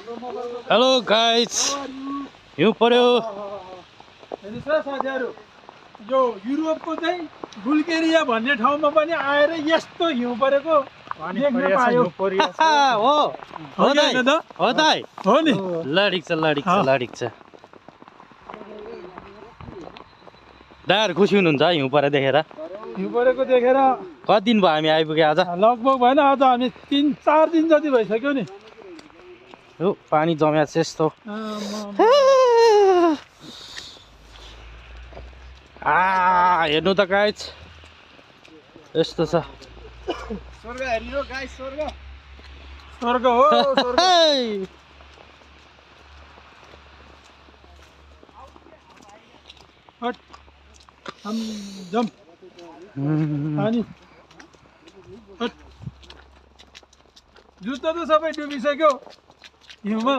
Hello guys, हिउँ पर्यो। हेर्नुहोस् र साथीहरू, यो युरोपको चाहिँ बुल्गेरिया भन्ने ठाउँमा पनि आएर यस्तो हिउँ परेको देख्न पायो। हो दाइ, हो दाइ, हो नि। लडिक छ। दाइहरू खुसी हुनुहुन्छ हिउँ परे देखेर? हिउँ परेको देखेर कति दिन भयो हामी आइपुगे आज? लगभग भएन, आज हामी 3-4 दिन जति भइसक्यो नि। हो पानी जम्या छ यस्तो। हेर्नु त गाइस, यस्तो छ। स्वर्ग हेर्नु हो गाइस, स्वर्ग हो स्वर्ग। हट हम जम अनि हट, जुत्ता त सबै डुबिसक्यो हिउँमा।